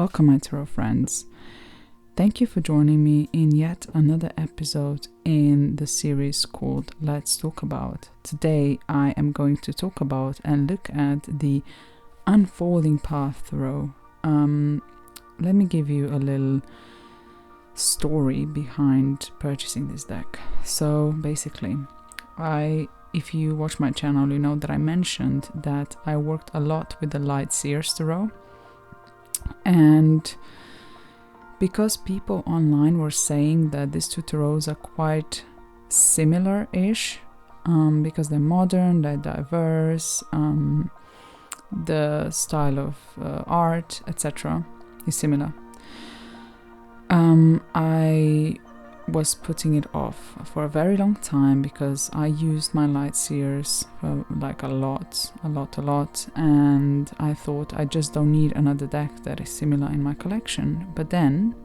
Welcome, my tarot friends. Thank you for joining me in yet another episode in the series called Let's Talk About. Today I am going to talk about and look at the Unfolding Path Tarot. Let me give you a little story behind purchasing this deck. So basically, if you watch my channel, you know that I mentioned that I worked a lot with the Light Seers Tarot. And because people online were saying that these two tarots are quite similar-ish, because they're modern, they're diverse, the style of art, etc. is similar. I was putting it off for a very long time because I used my Light Seers like a lot, and I thought I just don't need another deck that is similar in my collection. But then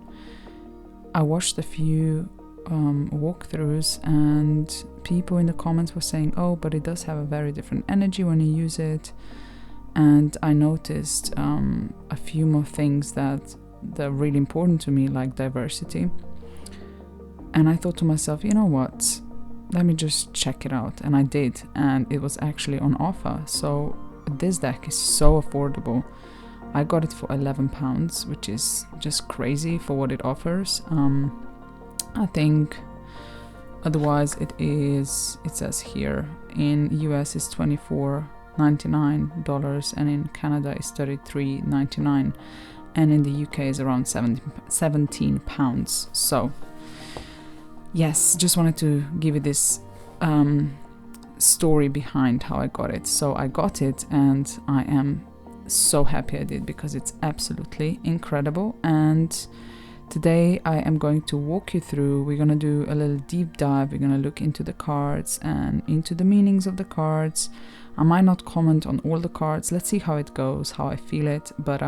I watched a few walkthroughs, and people in the comments were saying, oh, but it does have a very different energy when you use it. And I noticed a few more things that are really important to me, like diversity. And I thought to myself, you know what, let me just check it out. And I did, and it was actually on offer. So this deck is so affordable. I got it for £11, which is just crazy for what it offers. I think otherwise it says here, in US is $24.99 and in Canada is $33.99 and in the UK is around £17. So yes, just wanted to give you this story behind how I got it. So I got it, and I am so happy I did, because it's absolutely incredible. And today I am going to walk you through, we're going to do a little deep dive, we're going to look into the cards and into the meanings of the cards. I might not comment on all the cards, let's see how it goes, how I feel it. But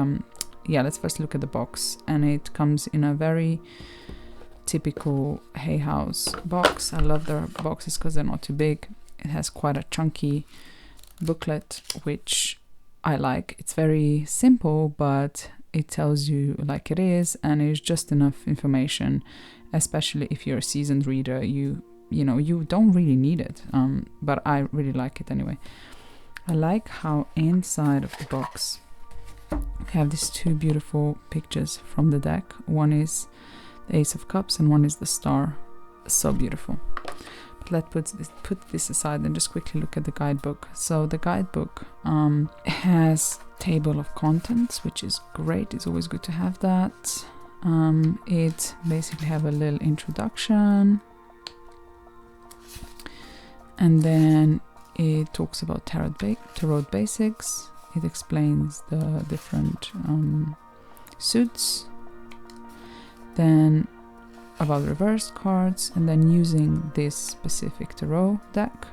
yeah, let's first look at the box. And it comes in a very typical Hay House box. I love their boxes because they're not too big. It has quite a chunky booklet, which I like. It's very simple, but it tells you like it is, and it's just enough information, especially if you're a seasoned reader. You know you don't really need it, but I really like it anyway. I like how inside of the box we have these two beautiful pictures from the deck. One is the Ace of Cups and one is the Star. So beautiful. But let's put this aside and just quickly look at the guidebook. So the guidebook has table of contents, which is great. It's always good to have that. It basically have a little introduction, and then it talks about tarot basics. It explains the different suits, then about reverse cards, and then using this specific tarot deck.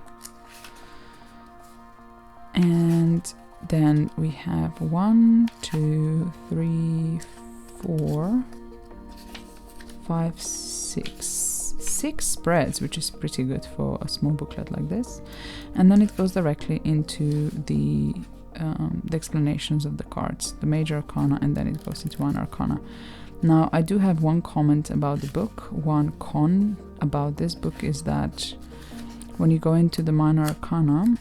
And then we have 1, 2, 3, 4, 5, 6 spreads, which is pretty good for a small booklet like this. And then it goes directly into the explanations of the cards, the major arcana, and then it goes into one arcana. Now, I do have one comment about the book. One con about this book is that when you go into the minor arcana,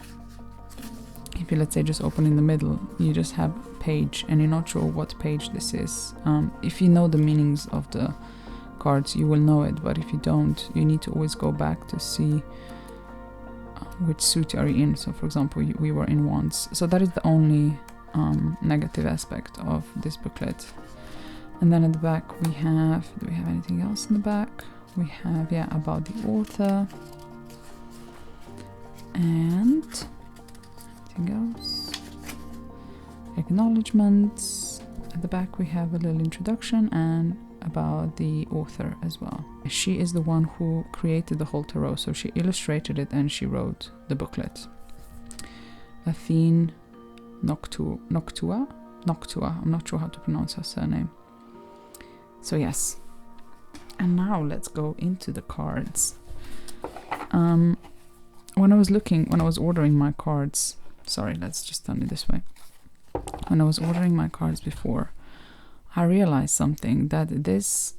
if you, let's say, just open in the middle, you just have a page and you're not sure what page this is. If you know the meanings of the cards, you will know it, but if you don't, you need to always go back to see which suit are you in. So for example, we were in Wands. So that is the only negative aspect of this booklet. And then at the back we have, do we have anything else in the back? We have, yeah, about the author. And anything else? Acknowledgements. At the back we have a little introduction and about the author as well. She is the one who created the whole tarot, so she illustrated it and she wrote the booklet. Athene Noctua. I'm not sure how to pronounce her surname. So yes. And now let's go into the cards. When I was ordering my cards, sorry, let's just turn it this way. When I was ordering my cards before, I realized something, that this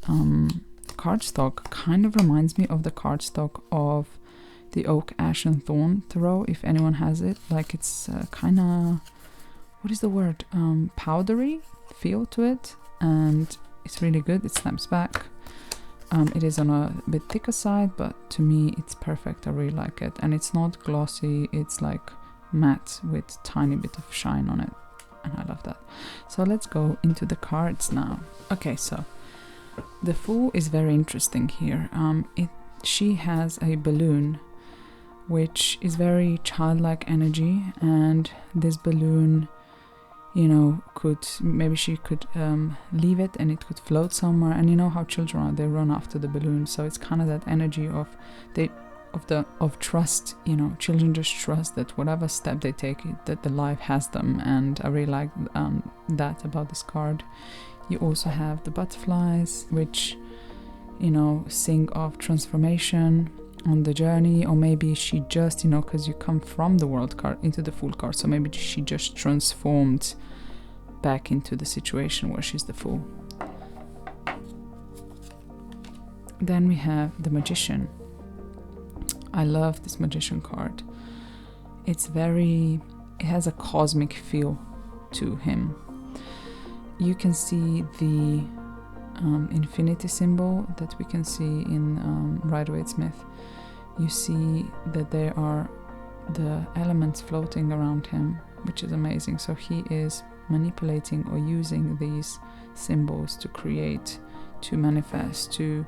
cardstock kind of reminds me of the cardstock of the Oak, Ash and Thorn tarot, if anyone has it. Like it's kind of, what is the word, powdery feel to it, and it's really good. It snaps back. It is on a bit thicker side, but to me it's perfect. I really like it, and it's not glossy, it's like matte with tiny bit of shine on it, and I love that. So let's go into the cards now. Okay, so the Fool is very interesting here. She has a balloon, which is very childlike energy, and this balloon, you know, maybe she could leave it and it could float somewhere. And you know how children are, they run after the balloon. So it's kind of that energy of trust. You know, children just trust that whatever step they take, that the life has them. And I really like that about this card. You also have the butterflies, which, you know, sing of transformation on the journey. Or maybe she just, you know, because you come from the World card into the Fool card, so maybe she just transformed back into the situation where she's the Fool. Then we have the Magician. I love this Magician card. It has a cosmic feel to him. You can see the infinity symbol that we can see in Rider-Waite-Smith. You see that there are the elements floating around him, which is amazing. So he is manipulating or using these symbols to create, to manifest, to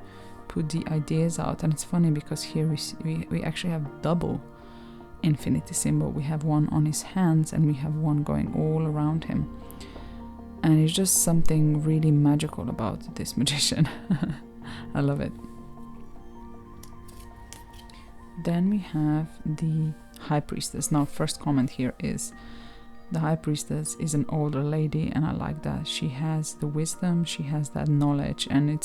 put the ideas out. And it's funny because here we actually have double infinity symbol. We have one on his hands and we have one going all around him. And it's just something really magical about this Magician. I love it. Then we have the High Priestess. Now, first comment here is the High Priestess is an older lady, and I like that. She has the wisdom, she has that knowledge, and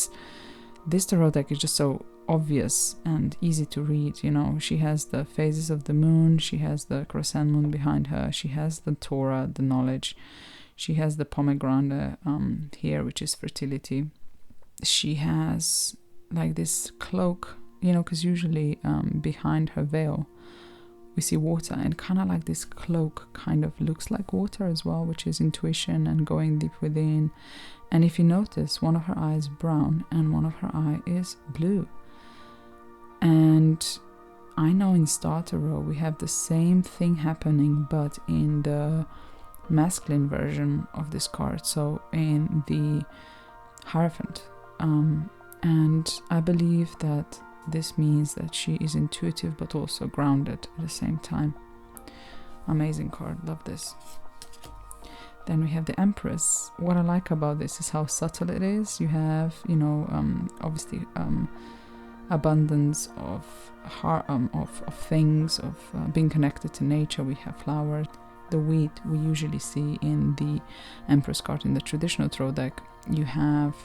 this tarot deck is just so obvious and easy to read. You know, she has the phases of the moon, she has the crescent moon behind her, she has the Torah, the knowledge, she has the pomegranate here, which is fertility. She has like this cloak, you know, because usually behind her veil we see water, and kind of like this cloak kind of looks like water as well, which is intuition and going deep within. And if you notice, one of her eyes is brown and one of her eye is blue. And I know in Star Tarot we have the same thing happening, but in the masculine version of this card, so in the Hierophant. And I believe that this means that she is intuitive but also grounded at the same time. Amazing card, love this. Then we have the Empress. What I like about this is how subtle it is. You have, you know, obviously abundance of things, of being connected to nature. We have flowers. The wheat we usually see in the Empress card in the traditional tarot deck. You have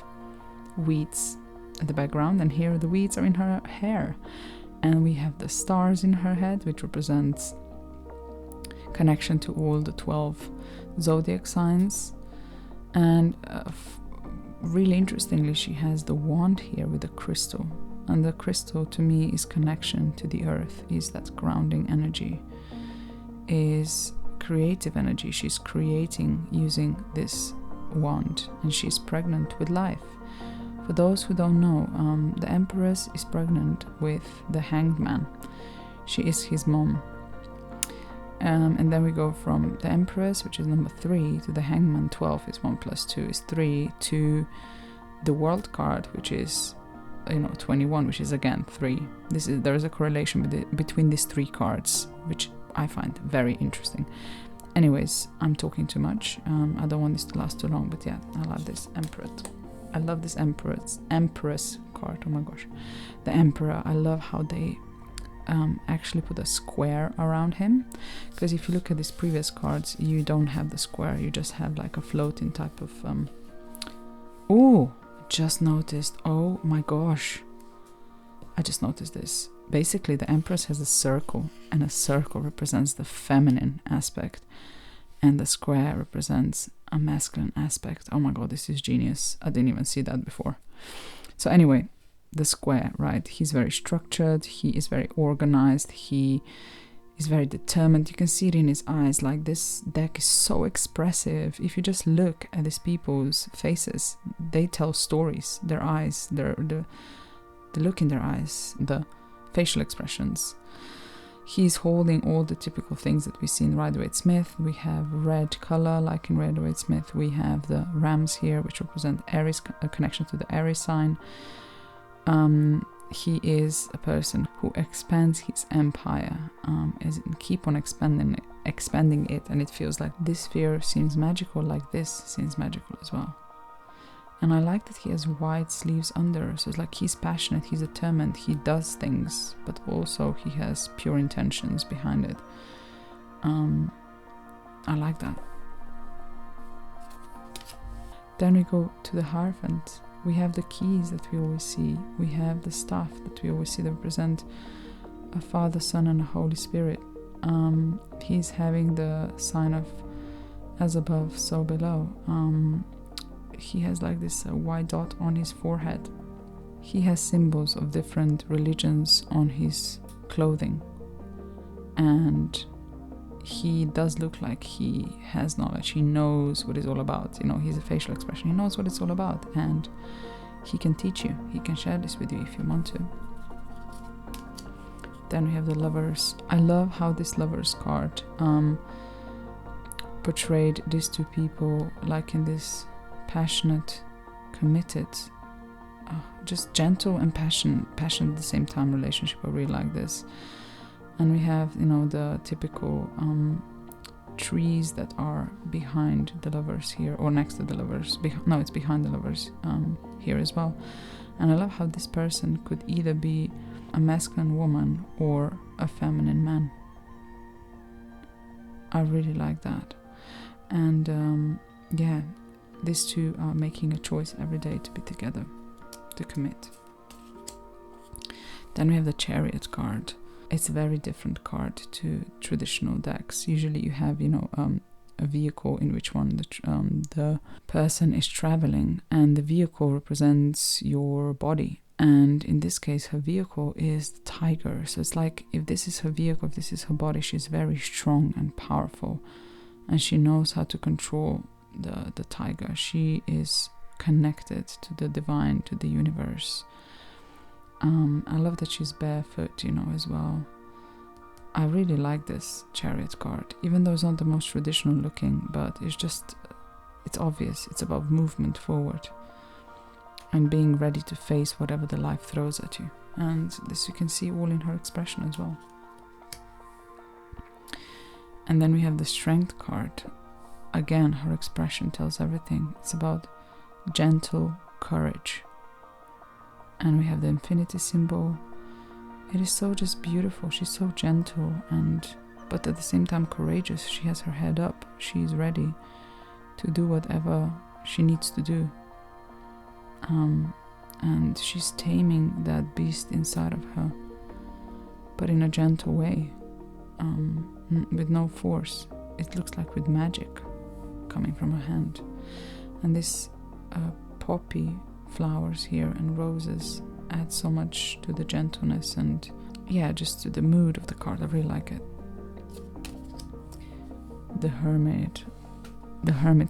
wheats at the background, and here the weeds are in her hair. And we have the stars in her head, which represents connection to all the 12 zodiac signs. And really interestingly, she has the wand here with the crystal, and the crystal to me is connection to the earth, is that grounding energy, is creative energy. She's creating using this wand, and she's pregnant with life. For those who don't know, the Empress is pregnant with the Hanged Man. She is his mom. And then we go from the Empress, which is number 3, to the Hanged Man. 12 is 1 plus 2 is 3, to the World card, which is, you know, 21, which is again 3. There is a correlation between these 3 cards, which I find very interesting. Anyways, I'm talking too much. I don't want this to last too long, but yeah, I love this Emperor. I love this Empress card. Oh my gosh, the Emperor. I love how they actually put a square around him, because if you look at these previous cards, you don't have the square. You just have like a floating type of. Oh, just noticed. Oh my gosh, I just noticed this. Basically, the Empress has a circle, and a circle represents the feminine aspect, and the square represents a masculine aspect. Oh my god, this is genius. I didn't even see that before. So anyway, the square, right? He's very structured, he is very organized, he is very determined. You can see it in his eyes. Like, this deck is so expressive. If you just look at these people's faces, they tell stories. Their eyes, the look in their eyes, the facial expressions. He's holding all the typical things that we see in Rider-Waite-Smith. We have red color, like in Rider-Waite-Smith. We have the rams here, which represent Aries, a connection to the Aries sign. He is a person who expands his empire, as in keep on expanding it, and it feels like this sphere seems magical, like this seems magical as well. And I like that he has white sleeves under, so it's like he's passionate, he's determined, he does things, but also he has pure intentions behind it. I like that. Then we go to the Hierophant. We have the keys that we always see. We have the staff that we always see that represent a Father, Son, and a Holy Spirit. He's having the sign of as above, so below. He has like this white dot on his forehead. He has symbols of different religions on his clothing. And he does look like he has knowledge. He knows what it's all about. You know, he's a facial expression. He knows what it's all about. And he can teach you. He can share this with you if you want to. Then we have the Lovers. I love how this Lovers card portrayed these two people like in this passionate, committed, just gentle and passionate at the same time relationship. I really like this. And we have, you know, the typical trees that are behind the Lovers here, or next to the Lovers. No, it's behind the Lovers here as well. And I love how this person could either be a masculine woman or a feminine man. I really like that. And yeah, these two are making a choice every day to be together, to commit. Then we have the Chariot card. It's a very different card to traditional decks. Usually you have, you know, a vehicle in which one the person is traveling, and the vehicle represents your body. And in this case, her vehicle is the tiger. So it's like, if this is her vehicle, if this is her body, she's very strong and powerful, and she knows how to control the tiger. She is connected to the divine, to the universe. I love that she's barefoot, you know, as well. I really like this Chariot card, even though it's not the most traditional looking, but it's obvious. It's about movement forward and being ready to face whatever the life throws at you. And this you can see all in her expression as well. And then we have the Strength card. Again, her expression tells everything. It's about gentle courage. And we have the Infinity symbol. It is so just beautiful. She's so gentle, but at the same time courageous. She has her head up. She's ready to do whatever she needs to do. And she's taming that beast inside of her, but in a gentle way, with no force. It looks like with magic coming from her hand. And this poppy flowers here and roses add so much to the gentleness and, yeah, just to the mood of the card. I really like it. The Hermit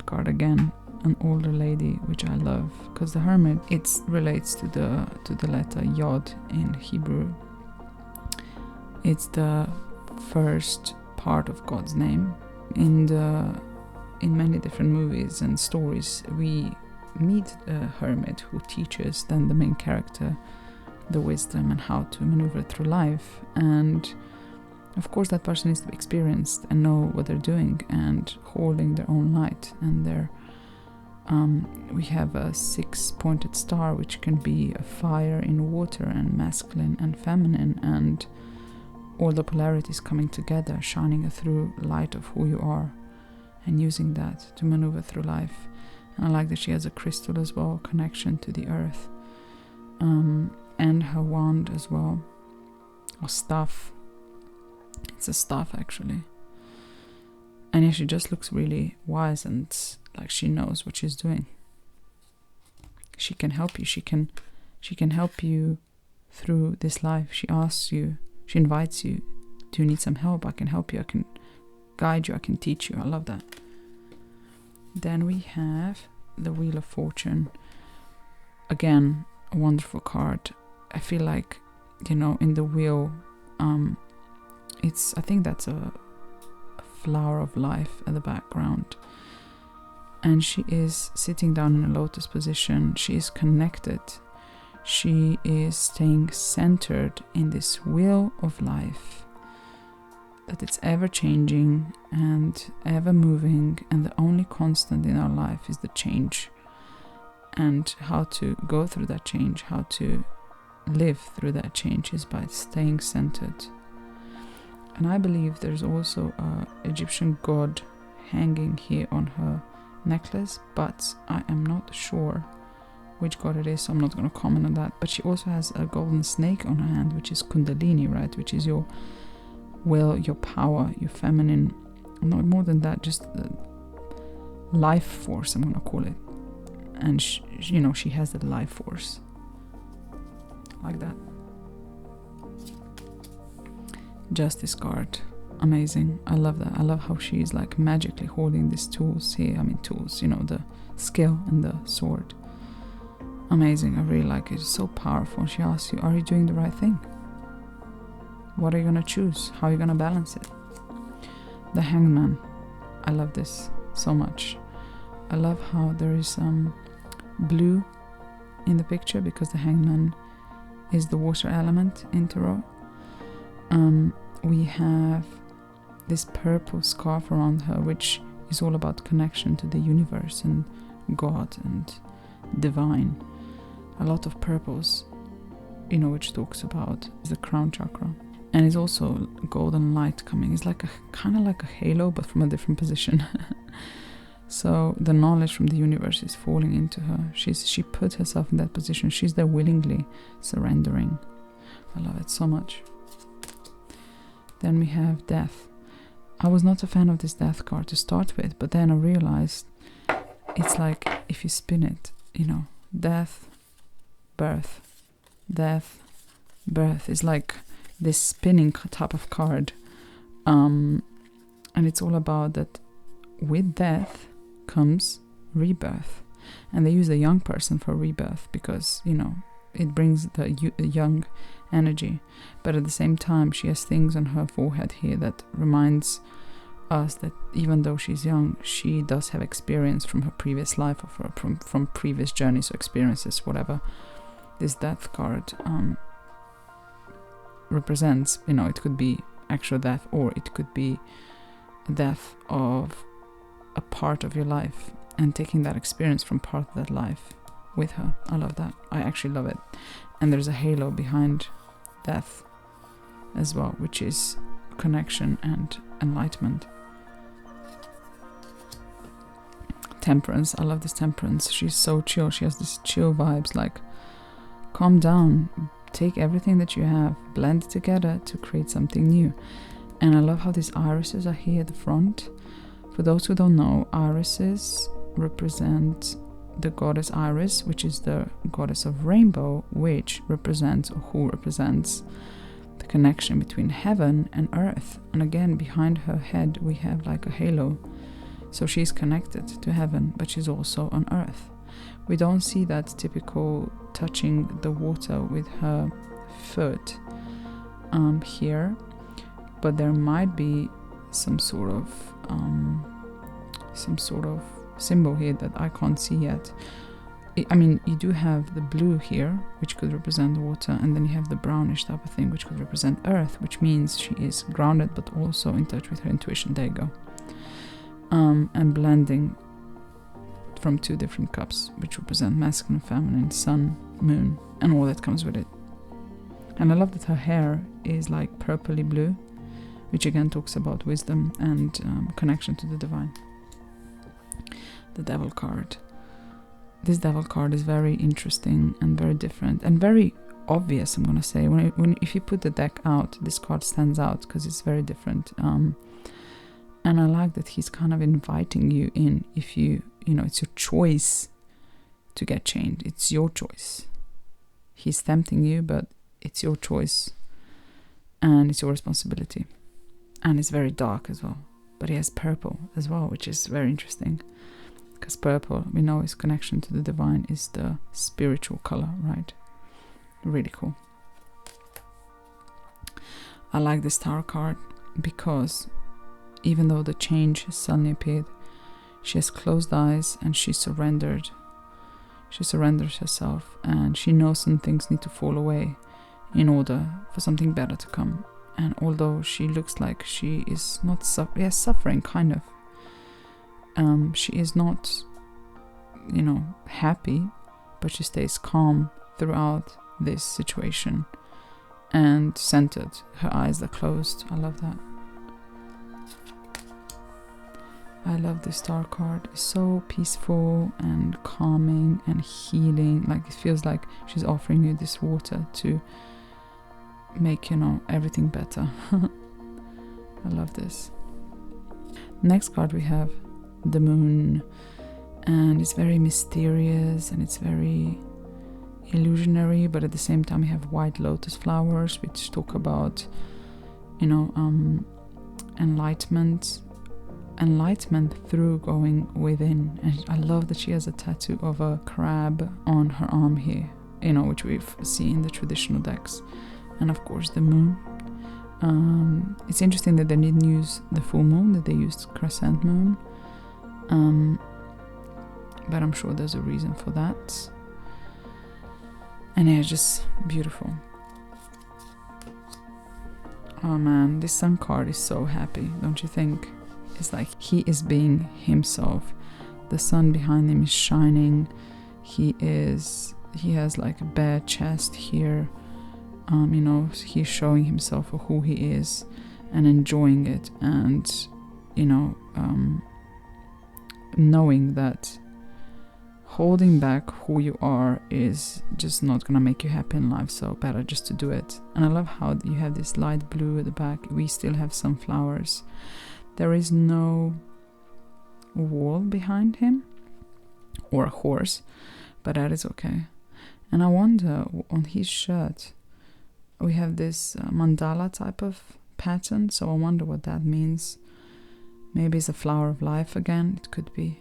card again, an older lady, which I love, because the Hermit, it relates to the letter Yod in Hebrew. It's the first part of God's name. In many different movies and stories, we meet a hermit who teaches then the main character the wisdom and how to maneuver through life. And of course that person needs to be experienced and know what they're doing and holding their own light. And we have a 6-pointed star, which can be a fire in water and masculine and feminine, and all the polarities coming together, shining through light of who you are and using that to maneuver through life. And I like that she has a crystal as well, connection to the earth, and her wand as well, or staff. It's a staff actually. And yeah, she just looks really wise and like she knows what she's doing. She can help you. She can help you through this life. She asks you, she invites you, do you need some help? I can help you. I can guide you. I can teach you. I love that. Then we have the Wheel of Fortune. Again, a wonderful card. I feel like, you know, in the wheel, I think that's a flower of life at the background. And she is sitting down in a lotus position. She is connected. She is staying centered in this wheel of life. That it's ever changing and ever moving, and the only constant in our life is the change. And how to go through that change, how to live through that change is by staying centered. And I believe there's also an Egyptian god hanging here on her necklace, but I am not sure which god it is, so I'm not going to comment on that. But she also has a golden snake on her hand, which is Kundalini, right? Which is your will, your power, your feminine, not more than that, just the life force, I'm going to call it. And she has that life force like that. Justice card, amazing. I love that. I love how she's like magically holding these tools here. I mean tools, you know, the skill and the sword. Amazing. I really like it. It's so powerful. She asks you, are you doing the right thing? What are you gonna choose? How are you gonna balance it? The Hangman. I love this so much. I love how there is blue in the picture, because the Hangman is the water element in tarot. We have this purple scarf around her, which is all about connection to the universe and God and divine. A lot of purples, you know, which talks about the crown chakra. And it's also golden light coming. It's like kind of like a halo, but from a different position. So the knowledge from the universe is falling into her. She put herself in that position. She's there willingly surrendering. I love it so much. Then we have Death. I was not a fan of this Death card to start with, but then I realized it's like, if you spin it, you know, death, birth, death, birth is like this spinning type of card. And it's all about that with death comes rebirth. And they use the young person for rebirth because, you know, it brings the young energy. But at the same time, she has things on her forehead here that reminds us that even though she's young, she does have experience from her previous life, or from previous journeys or experiences, whatever this death card represents. You know, it could be actual death, or it could be death of a part of your life and taking that experience from part of that life with her. I love that. I actually love it. And there's a halo behind death as well, which is connection and enlightenment. Temperance. I love this Temperance. She's so chill. She has this chill vibes, like calm down, take everything that you have, blend it together to create something new. And I love how these irises are here at the front. For those who don't know, irises represent the goddess Iris, which is the goddess of rainbow, which represents, or who represents, the connection between heaven and earth. And again, behind her head we have like a halo. So she's connected to heaven, but she's also on earth. We don't see that typical touching the water with her foot here, but there might be some sort of symbol here that I can't see yet. I mean, you do have the blue here, which could represent water, and then you have the brownish type of thing, which could represent earth, which means she is grounded but also in touch with her intuition. There you go. And blending from two different cups, which represent masculine, feminine, sun, moon, and all that comes with it. And I love that her hair is like purpley blue, which again talks about wisdom and connection to the divine. The Devil card. This Devil card is very interesting and very different and very obvious, I'm gonna say. If you put the deck out, this card stands out because it's very different. And I like that he's kind of inviting you in. If you know, it's your choice to get changed. It's your choice. He's tempting you, but it's your choice. And it's your responsibility. And it's very dark as well. But he has purple as well, which is very interesting. Because purple, we know his connection to the divine is the spiritual color, right? Really cool. I like this tarot card because even though the change has suddenly appeared, she has closed eyes and she surrendered. She surrenders herself, and she knows some things need to fall away in order for something better to come. And although she looks like she is not suffering, kind of, she is not, you know, happy, but she stays calm throughout this situation and centered. Her eyes are closed. I love that. I love this star card. It's so peaceful and calming and healing. Like, it feels like she's offering you this water to make, you know, everything better. I love this. Next card we have the moon, and it's very mysterious and it's very illusionary, but at the same time we have white lotus flowers, which talk about, you know, enlightenment through going within. And I love that she has a tattoo of a crab on her arm here, you know, which we've seen in the traditional decks. And of course the moon. It's interesting that they didn't use the full moon, that they used crescent moon, but I'm sure there's a reason for that. And yeah, just beautiful. Oh man, this sun card is so happy, don't you think? It's like he is being himself. The sun behind him is shining. He has like a bare chest here. You know, he's showing himself for who he is and enjoying it, and, you know, knowing that holding back who you are is just not gonna make you happy in life, so better just to do it. And I love how you have this light blue at the back. We still have some flowers. There is no wall behind him or a horse, but that is okay. And I wonder, on his shirt we have this mandala type of pattern, so I wonder what that means. Maybe it's a flower of life again, it could be.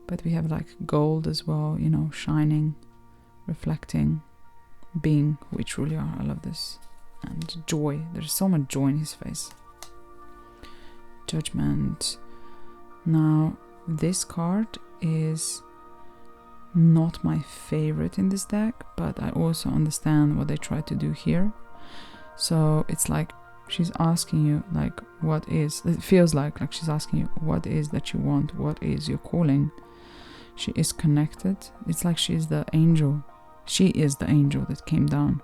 But we have like gold as well, you know, shining, reflecting, being who we truly are. I love this. And joy, there's so much joy in his face. Judgment. Now, this card is not my favorite in this deck, but I also understand what they try to do here. So it's like she's asking you, like, what is, it feels like she's asking you, what is that you want, what is your calling. She is connected. It's like she is the angel. She is the angel that came down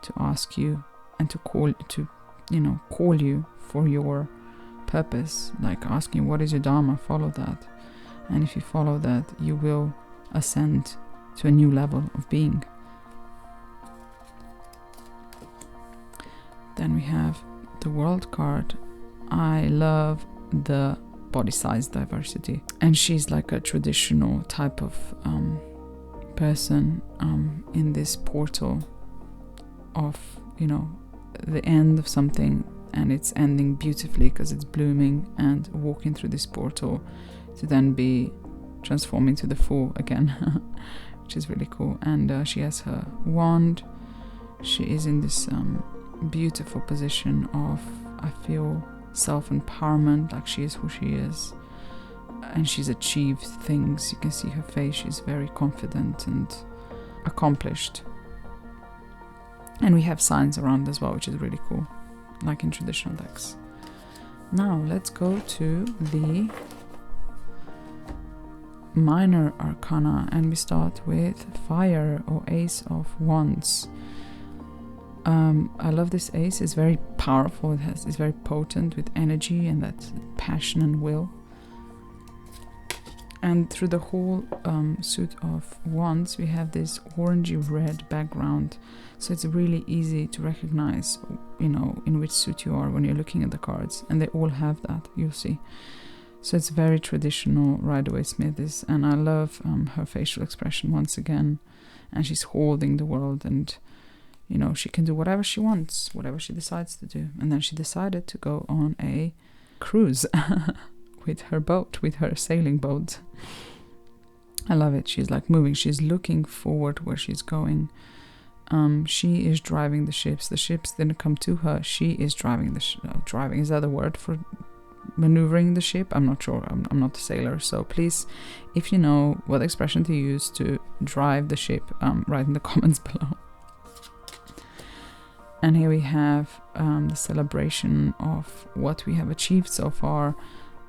to ask you and to call you for your purpose, like asking you, what is your dharma, follow that. And if you follow that, you will ascend to a new level of being. Then we have the world card. I love the body size diversity, and she's like a traditional type of person in this portal of, you know, the end of something, and it's ending beautifully because it's blooming, and walking through this portal to then be transforming to the full again, which is really cool. And she has her wand. She is in this beautiful position of, I feel, self-empowerment, like she is who she is, and she's achieved things. You can see her face, she's very confident and accomplished. And we have signs around as well, which is really cool, like in traditional decks. Now let's go to the minor arcana, and we start with fire, or ace of wands. I love this ace. It's very powerful. It's very potent with energy and that passion and will. And through the whole suit of wands, we have this orangey red background. So it's really easy to recognize, you know, in which suit you are when you're looking at the cards. And they all have that, you'll see. So it's very traditional Rider-Waite-Smith, and I love her facial expression once again. And she's holding the world, and, you know, she can do whatever she wants, whatever she decides to do. And then she decided to go on a cruise with her boat, with her sailing boat. I love it. She's like moving. She's looking forward where she's going. She is driving the ships. The ships didn't come to her. She is driving the driving. Is that a word for maneuvering the ship? I'm not sure. I'm not a sailor. So please, if you know what expression to use to drive the ship, write in the comments below. And here we have the celebration of what we have achieved so far.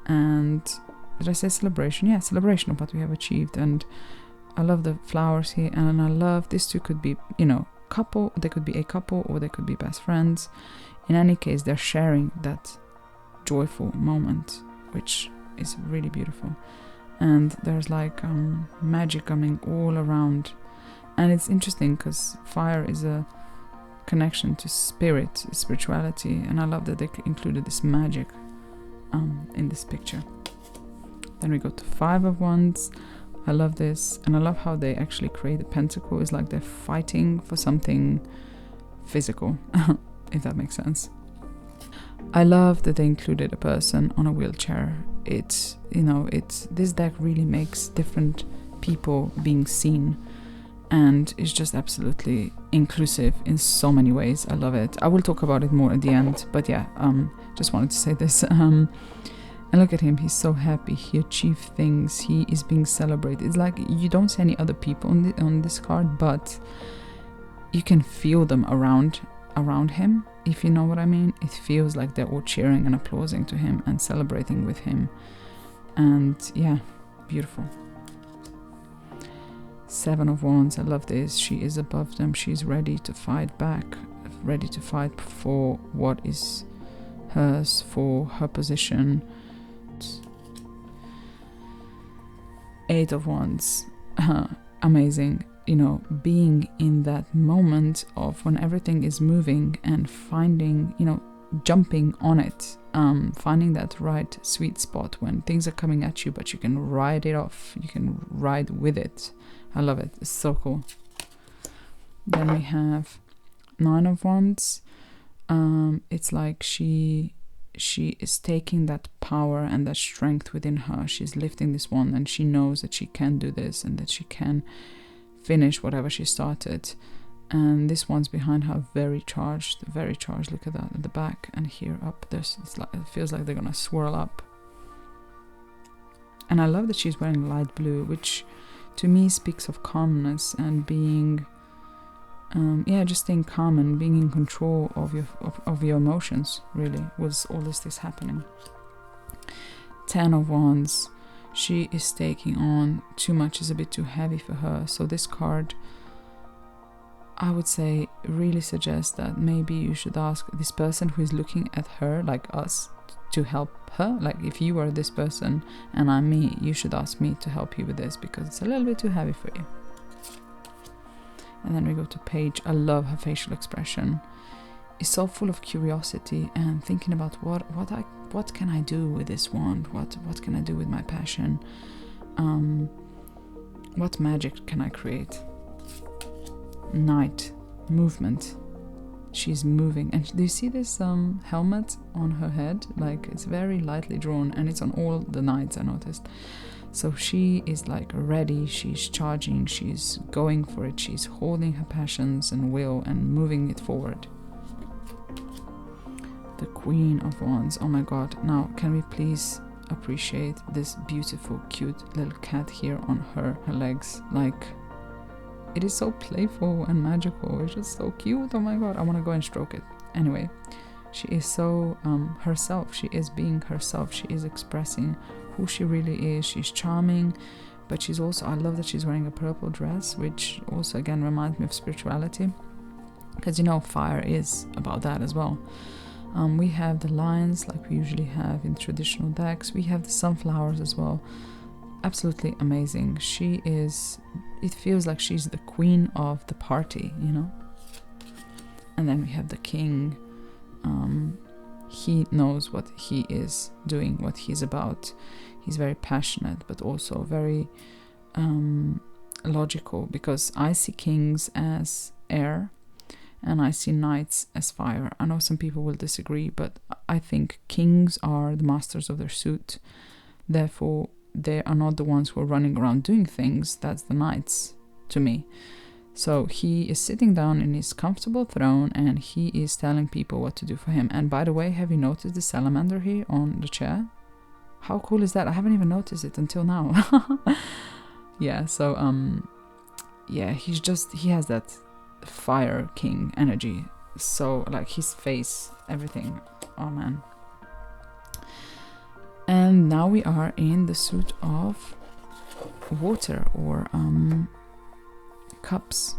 And did I say celebration? Yeah, celebration of what we have achieved. And I love the flowers here, and I love this too. Could be, you know, couple. They could be a couple, or they could be best friends. In any case, they're sharing that joyful moment, which is really beautiful. And there's like magic coming all around. And it's interesting because fire is a connection to spirit, spirituality, and I love that they included this magic in this picture. Then we go to 5 of Wands. I love this, and I love how they actually create the pentacle. It's like they're fighting for something physical, if that makes sense. I love that they included a person on a wheelchair. It's, you know, this deck really makes different people being seen, and it's just absolutely inclusive in so many ways. I love it. I will talk about it more at the end, but yeah, just wanted to say this. And look at him, he's so happy, he achieved things, he is being celebrated. It's like you don't see any other people on this card, but you can feel them around him, if you know what I mean. It feels like they're all cheering and applauding to him and celebrating with him. And yeah, beautiful. 7 of Wands, I love this. She is above them, she's ready to fight back, ready to fight for what is hers, for her position. 8 of Wands, amazing, you know, being in that moment of when everything is moving and finding, you know, jumping on it, finding that right sweet spot when things are coming at you, but you can ride it off, you can ride with it. I love it, it's so cool. Then we have 9 of Wands. It's like she is taking that power and that strength within her. She's lifting this wand, and she knows that she can do this and that she can finish whatever she started. And this one's behind her, very charged. Look at that at the back, and here up. It's like, it feels like they're gonna swirl up. And I love that she's wearing light blue, which to me speaks of calmness and being, just staying calm and being in control of your emotions, really, with all this is happening. 10 of Wands, she is taking on too much, is a bit too heavy for her. So this card, I would say, really suggests that maybe you should ask this person who is looking at her, like us, to help her. Like if you are this person and I'm me, you should ask me to help you with this because it's a little bit too heavy for you. And then we go to Page. I love her facial expression. It's so full of curiosity and thinking about what can I do with this wand? What can I do with my passion? What magic can I create? Knight, movement. She's moving, and do you see this helmet on her head? Like it's very lightly drawn, and it's on all the knights, I noticed. So she is like ready, she's charging, she's going for it, she's holding her passions and will and moving it forward. The Queen of Wands, oh my god. Now can we please appreciate this beautiful cute little cat here on her legs? Like it is so playful and magical, it's just so cute, oh my god, I want to go and stroke it. Anyway, she is so herself, she is being herself, she is expressing who she really is. She's charming, but she's also, I love that she's wearing a purple dress, which also again reminds me of spirituality, because you know fire is about that as well. We have the lions like we usually have in traditional decks, we have the sunflowers as well, absolutely amazing. She is, it feels like she's the queen of the party, you know. And then we have the king. He knows what he is doing, what he's about. He's very passionate, but also very logical, because I see kings as air and I see knights as fire. I know some people will disagree, but I think kings are the masters of their suit. Therefore, they are not the ones who are running around doing things. That's the knights to me. So he is sitting down in his comfortable throne and he is telling people what to do for him. And by the way, have you noticed the salamander here on the chair? How cool is that? I haven't even noticed it until now. Yeah, so yeah, he has that fire king energy. So like his face, everything. Oh man. And now we are in the suit of water, or cups.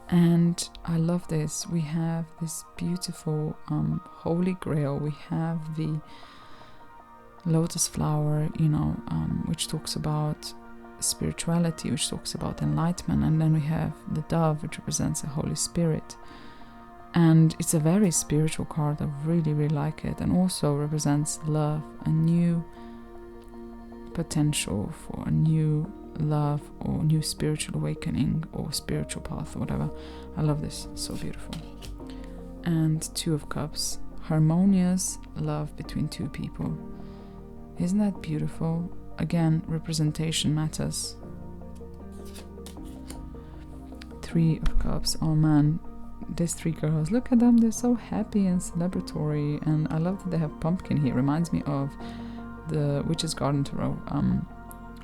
And I love this. We have this beautiful holy grail. We have the lotus flower, you know, which talks about spirituality, which talks about enlightenment. And then we have the dove, which represents the Holy Spirit. And it's a very spiritual card. I really, really like it. And also represents love, a new potential for a new love or new spiritual awakening or spiritual path or whatever. I love this. So beautiful. And Two of Cups, harmonious love between two people. Isn't that beautiful? Again, representation matters. Three of Cups. Oh man, these three girls, look at them, they're so happy and celebratory. And I love that they have pumpkin here. Reminds me of the Witch's Garden Tarot,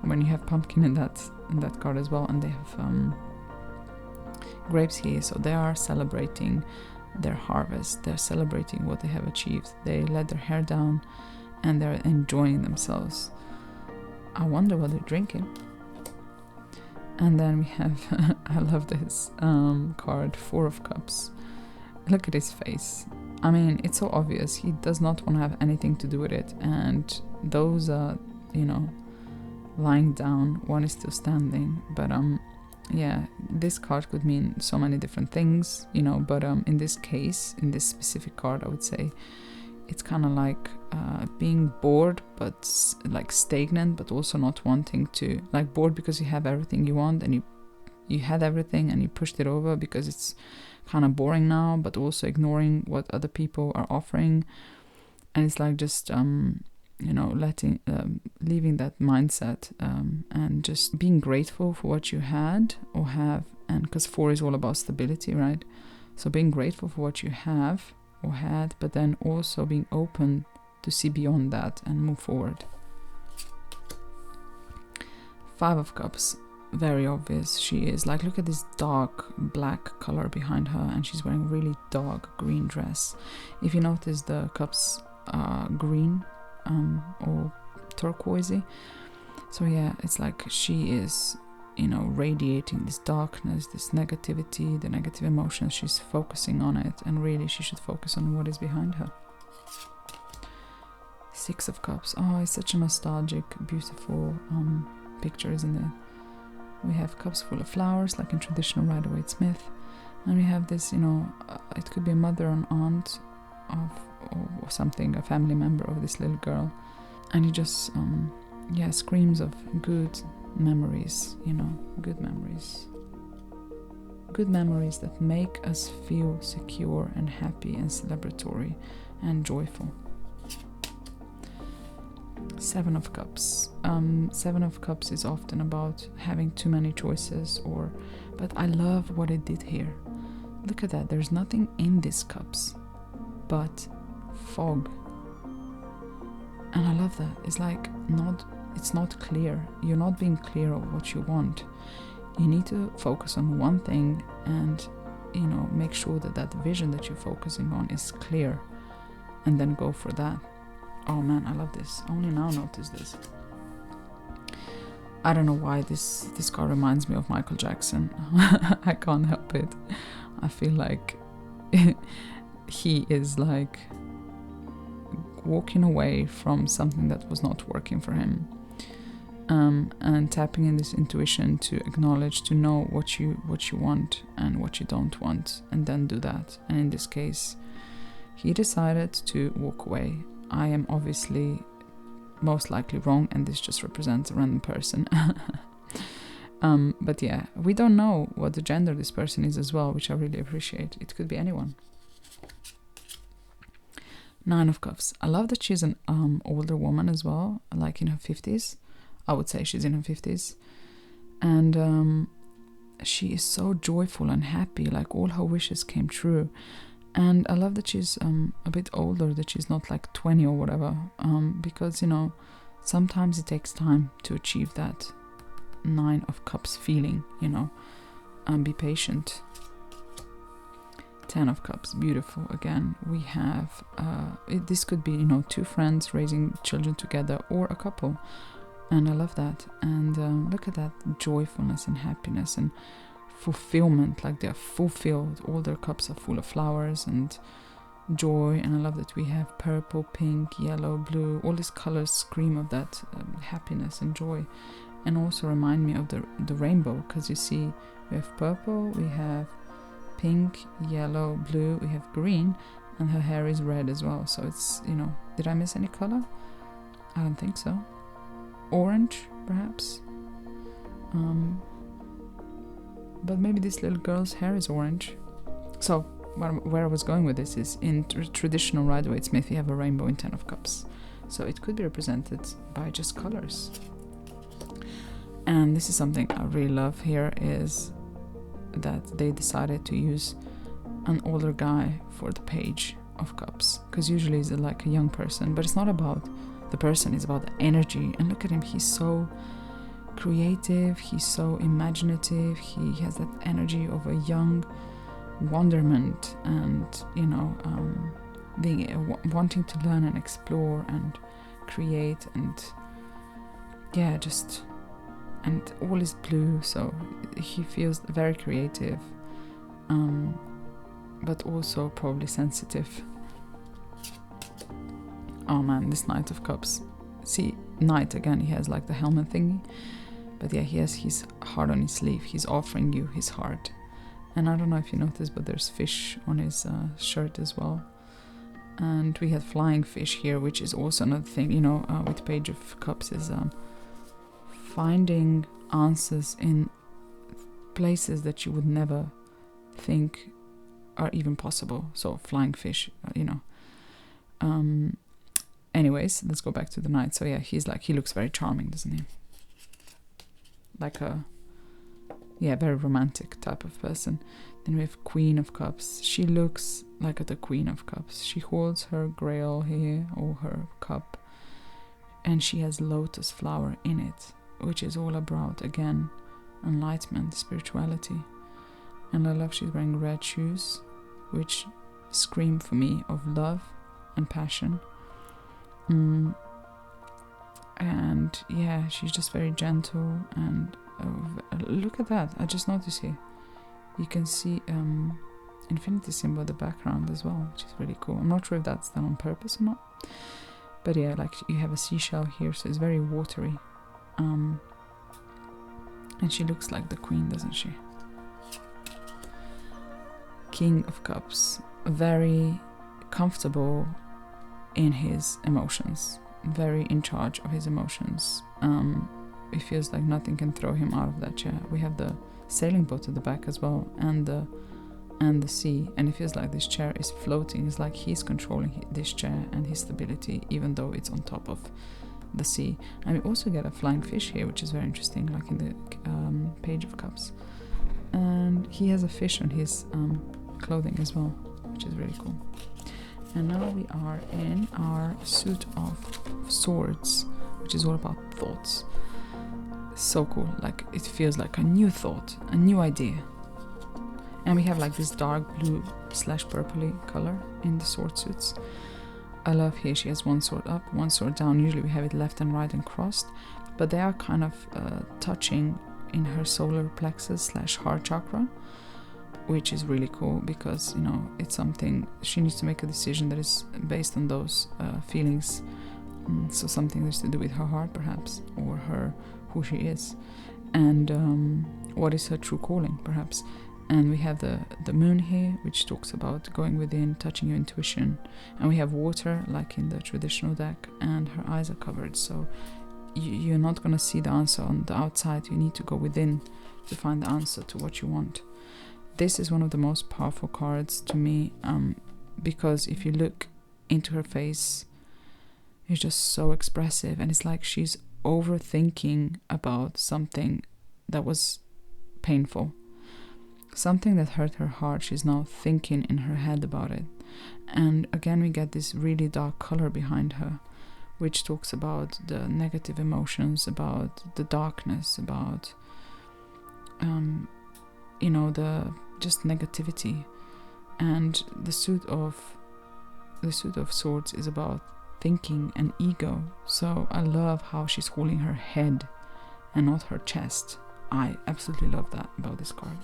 when you have pumpkin in that card as well. And they have grapes here, so they are celebrating their harvest. They're celebrating what they have achieved. They let their hair down and they're enjoying themselves. I wonder what they're drinking. And then we have I love this card, Four of Cups. Look at his face. I mean, it's so obvious he does not want to have anything to do with it. And those are, you know, lying down, one is still standing. But yeah, this card could mean so many different things, you know, but in this case, in this specific card, I would say it's kind of like being bored, but like stagnant, but also not wanting to, like bored because you have everything you want and you had everything and you pushed it over because it's kind of boring now, but also ignoring what other people are offering. And it's like just you know, leaving that mindset and just being grateful for what you had or have. And because 4 is all about stability, right? So being grateful for what you have or had, but then also being open to see beyond that and move forward. 5 of Cups, very obvious. She is like, look at this dark black color behind her, and she's wearing really dark green dress. If you notice, the cups are green or turquoisey. So yeah, it's like she is, you know, radiating this darkness, this negativity, the negative emotions. She's focusing on it, and really she should focus on what is behind her. 6 of Cups. Oh, it's such a nostalgic, beautiful picture, isn't it? We have cups full of flowers, like in traditional Rider-Waite-Smith, and we have this, you know, it could be a mother and aunt of or something, a family member of this little girl, and he just yeah, screams of good memories, you know, good memories that make us feel secure and happy and celebratory and joyful. 7 of Cups. 7 of Cups is often about having too many choices, but I love what it did here. Look at that, there's nothing in these cups but fog. And I love that. It's like it's not clear. You're not being clear of what you want. You need to focus on one thing and, you know, make sure that vision that you're focusing on is clear, and then go for that. Oh man, I love this. I only now notice this. I don't know why this card reminds me of Michael Jackson. I can't help it. I feel like he is like walking away from something that was not working for him. and tapping in this intuition to acknowledge, to know what you want and what you don't want, and then do that. And in this case, he decided to walk away. I am obviously most likely wrong, and this just represents a random person. But yeah, we don't know what the gender this person is as well, which I really appreciate. It could be anyone. 9 of Cups. I love that she's an older woman as well, like in her 50s. I would say she's in her 50s. And she is so joyful and happy, like all her wishes came true. And I love that she's a bit older, that she's not like 20 or whatever, because, you know, sometimes it takes time to achieve that 9 of Cups feeling, you know, and be patient. 10 of Cups, beautiful. Again, we have, this could be, you know, 2 friends raising children together, or a couple. And I love that. And look at that joyfulness and happiness and fulfillment, like they're fulfilled. All their cups are full of flowers and joy. And I love that we have purple, pink, yellow, blue. All these colors scream of that happiness and joy, and also remind me of the rainbow, because you see we have purple, we have pink, yellow, blue, we have green, and her hair is red as well. So it's, you know, did I miss any color? I don't think so. Orange, perhaps. But maybe this little girl's hair is orange. So where I was going with this is, in traditional Rider-Waite-Smith, you have a rainbow in 10 of Cups. So it could be represented by just colors. And this is something I really love here, is that they decided to use an older guy for the Page of Cups, because usually it's like a young person, but it's not about the person, it's about the energy. And look at him, he's so creative, he's so imaginative, he has that energy of a young wonderment, and, you know, wanting to learn and explore and create, and yeah, just, and all is blue, so he feels very creative, but also probably sensitive. Oh man, this Knight of Cups. See, Knight again, he has like the helmet thingy, but yeah, he has his heart on his sleeve. He's offering you his heart. And I don't know if you noticed, but there's fish on his shirt as well. And we had flying fish here, which is also another thing, you know, with Page of Cups, is finding answers in places that you would never think are even possible. So flying fish, you know. Anyways, let's go back to the Knight. So yeah, he looks very charming, doesn't he? Like a, yeah, very romantic type of person. Then we have Queen of Cups. She looks like the Queen of Cups. She holds her grail here, or her cup, and she has lotus flower in it, which is all about, again, enlightenment, spirituality. And I love she's wearing red shoes, which scream for me of love and passion. And yeah, she's just very gentle, and look at that, I just noticed here you can see infinity symbol in the background as well, which is really cool. I'm not sure if that's done on purpose or not, but yeah, like you have a seashell here, so it's very watery, and she looks like the queen, doesn't she? King of Cups, very comfortable in his emotions, very in charge of his emotions. It feels like nothing can throw him out of that chair. We have the sailing boat at the back as well, and the sea, and it feels like this chair is floating. It's like he's controlling this chair and his stability, even though it's on top of the sea. And we also get a flying fish here, which is very interesting, like in the Page of Cups. And he has a fish on his clothing as well, which is really cool. And now we are in our suit of swords, which is all about thoughts. So cool, like it feels like a new thought, a new idea. And we have like this dark blue / purpley color in the sword suits. I love here she has one sword up, one sword down. Usually we have it left and right and crossed, but they are kind of touching in her solar plexus / heart chakra, which is really cool, because, you know, it's something she needs to make a decision that is based on those feelings. So something that's to do with her heart, perhaps, or her who she is, and what is her true calling, perhaps. And we have the moon here, which talks about going within, touching your intuition. And we have water, like in the traditional deck, and her eyes are covered. So you're not going to see the answer on the outside. You need to go within to find the answer to what you want. This is one of the most powerful cards to me, because if you look into her face, it's just so expressive. And it's like she's overthinking about something that was painful. Something that hurt her heart, she's now thinking in her head about it. And again, we get this really dark color behind her, which talks about the negative emotions, about the darkness, about, the just negativity. And the suit of swords is about thinking and ego. So I love how she's holding her head and not her chest. I absolutely love that about this card.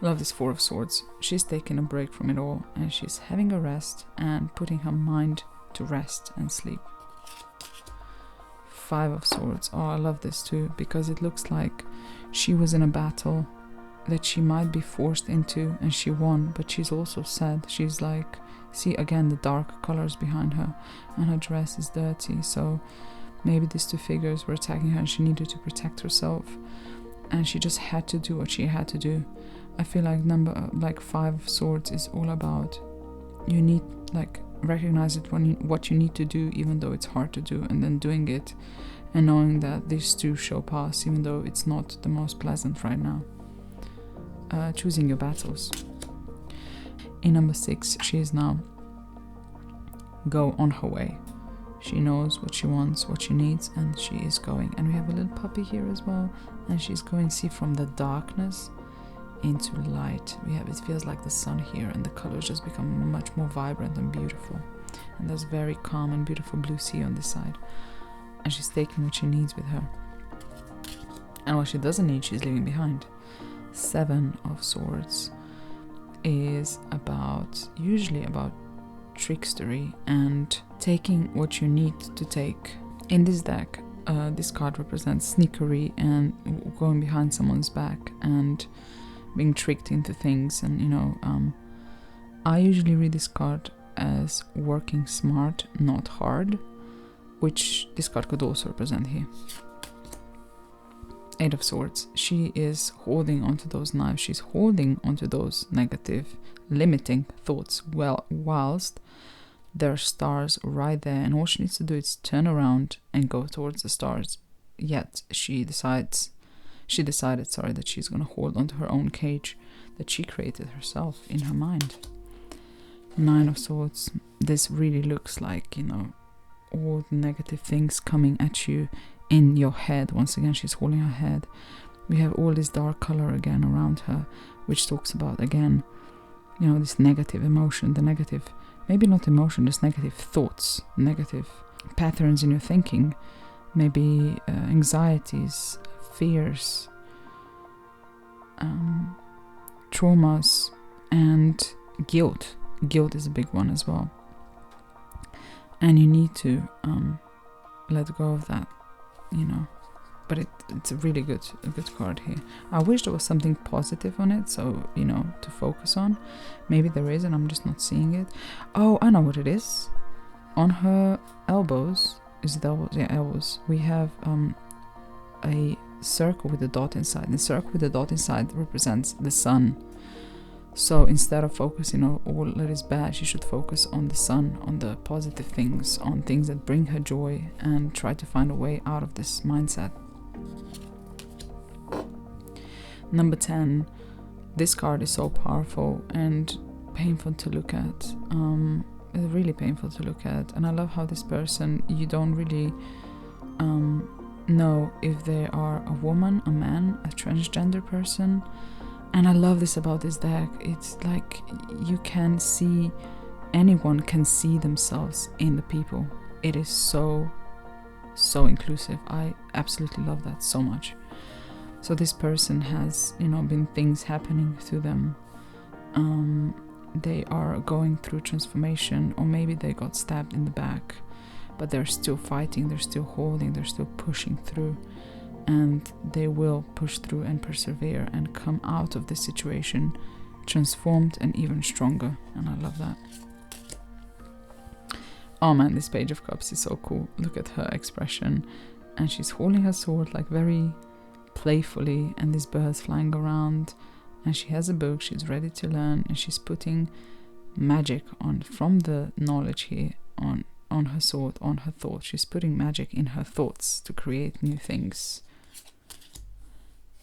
I love this Four of Swords. She's taking a break from it all, and she's having a rest and putting her mind to rest and sleep. Five of Swords. Oh, I love this too, because it looks like she was in a battle that she might be forced into, and she won, but she's also sad. She's like, see again the dark colors behind her, and her dress is dirty. So maybe these two figures were attacking her and she needed to protect herself, and she just had to do what she had to do. I feel like Five of Swords is all about, you need, like, recognize it what you need to do, even though it's hard to do, and then doing it and knowing that this too shall pass, even though it's not the most pleasant right now. Choosing your battles. In number 6, she is now go on her way. She knows what she wants, what she needs, and she is going. And we have a little puppy here as well, and she's going, see, from the darkness into light. It feels like the sun here, and the colors just become much more vibrant and beautiful. And there's very calm and beautiful blue sea on this side. And she's taking what she needs with her. And what she doesn't need, she's leaving behind. 7 of Swords is usually about trickstery and taking what you need to take. In this deck, this card represents sneakery and going behind someone's back and being tricked into things. And I usually read this card as working smart, not hard, which this card could also represent here. 8 of Swords. She is holding onto those knives. She's holding onto those negative, limiting thoughts, whilst there are stars right there, and all she needs to do is turn around and go towards the stars. Yet she decided that she's going to hold onto her own cage that she created herself in her mind. 9 of Swords. This really looks like, all the negative things coming at you in your head. Once again, she's holding her head. We have all this dark color again around her, which talks about, again, this negative emotion, the negative, maybe not emotion, just negative thoughts, negative patterns in your thinking, maybe anxieties, fears, traumas, and guilt. Guilt is a big one as well. And you need to let go of that, but it's a really good card here. I wish there was something positive on it, so to focus on. Maybe there is and I'm just not seeing it. Oh, I know what it is. On her elbows, is it elbows? Yeah, elbows. We have a circle with a dot inside. The circle with the dot inside represents the sun. So instead of focusing on all that is bad, she should focus on the sun, on the positive things, on things that bring her joy, and try to find a way out of this mindset. Number 10. This card is so powerful and painful to look at. It's really painful to look at. And I love how this person, you don't really know if they are a woman, a man, a transgender person. And I love this about this deck. It's like anyone can see themselves in the people. It is so inclusive. I absolutely love that so much. So this person has, been things happening to them. They are going through transformation, or maybe they got stabbed in the back. but they're still fighting, they're still holding, they're still pushing through, and they will push through and persevere and come out of this situation transformed and even stronger. And I love that. Oh man, this Page of Cups is so cool. Look at her expression, and she's holding her sword like very playfully, and these birds flying around, and she has a book, she's ready to learn, and she's putting magic on from the knowledge here on her sword, on her thoughts. She's putting magic in her thoughts to create new things.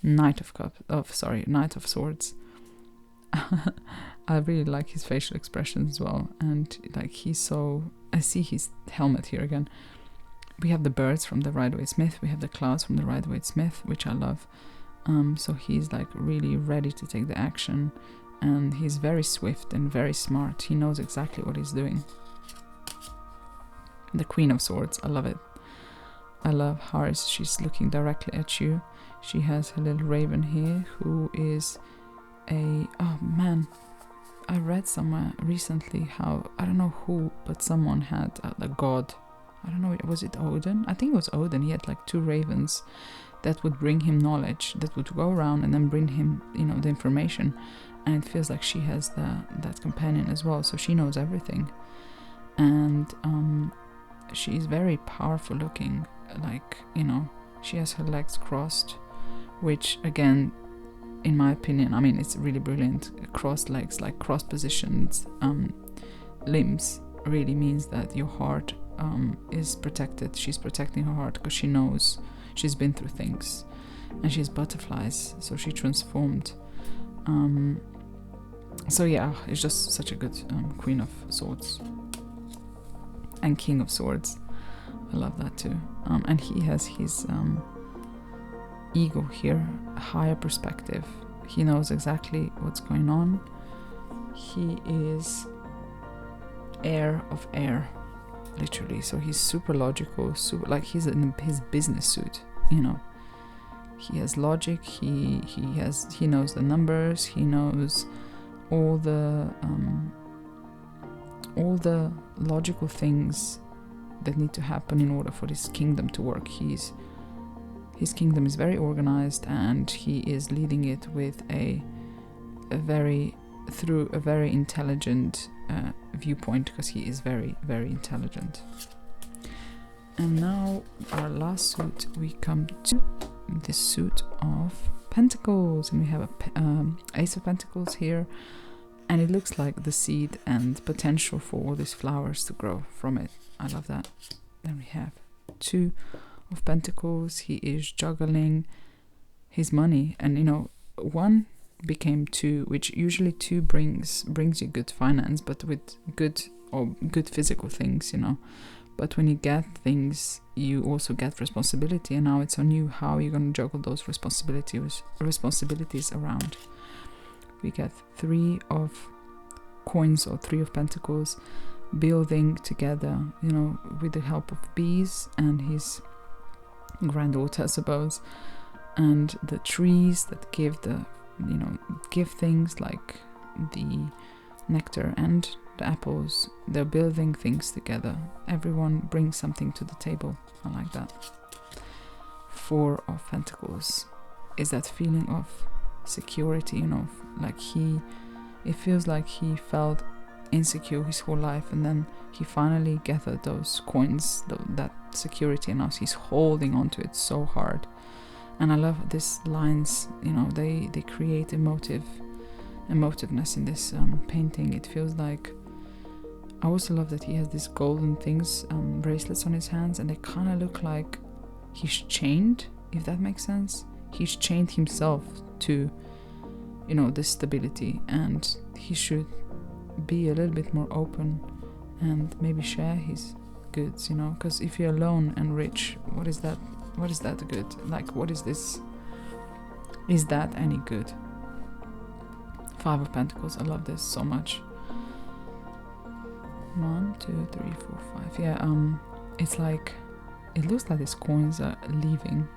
Knight of Swords. I really like his facial expressions as well, and like he's so, I see his helmet here again. We have the birds from the Rider-Waite-Smith, we have the clouds from the Rider-Waite-Smith, which I love. So he's like really ready to take the action, and he's very swift and very smart. He knows exactly what he's doing. The Queen of Swords, I love it. I love how she's looking directly at you. She has her little raven here, who is a, oh man, I read somewhere recently how, I don't know who, but someone had a god, I don't know, was it Odin? I think it was Odin. He had like 2 ravens that would bring him knowledge, that would go around and then bring him, you know, the information. And it feels like she has that companion as well, so she knows everything. And she's very powerful looking, like, you know, she has her legs crossed, which again, in my opinion, I mean, it's really brilliant. Crossed legs, like cross positioned limbs, really means that your heart is protected. She's protecting her heart because she knows she's been through things, and she's butterflies, so she transformed. So yeah, it's just such a good Queen of Swords and King of Swords. I love that too. And he has his ego here, a higher perspective. He knows exactly what's going on. He is heir of air, literally. So he's super logical, super, like he's in his business suit, you know. He has logic. He knows the numbers. He knows all the logical things that need to happen in order for this kingdom to work. His kingdom is very organized, and he is leading it with a very intelligent viewpoint, because he is very, very intelligent. And now our last suit, we come to the suit of Pentacles, and we have a Ace of Pentacles here, and it looks like the seed and potential for all these flowers to grow from it. I love that. Then we have 2 of Pentacles. He is juggling his money, and you know, 1 became 2, which usually 2 brings you good finance, but with good physical things, you know. But when you get things, you also get responsibility, and now it's on you how you're going to juggle those responsibilities around. We get 3 of coins, or 3 of Pentacles, building together, you know, with the help of bees and his granddaughter, I suppose, and the trees that give things like the nectar and the apples. They're building things together. Everyone brings something to the table. I like that. 4 of Pentacles is that feeling of security, you know, like it feels like he felt insecure his whole life, and then he finally gathered those coins, that security, and now he's holding on to it so hard. And I love these lines, you know, they create emotiveness in this painting. It feels like, I also love that he has these golden things, bracelets on his hands, and they kind of look like he's chained, if that makes sense. He's chained himself to, you know, this stability, and he should be a little bit more open and maybe share his goods, you know, because if you're alone and rich, what is that good? Like, what is this? Is that any good? 5 of Pentacles. I love this so much. 1, 2, 3, 4, 5. Yeah, it's like, it looks like these coins are leaving.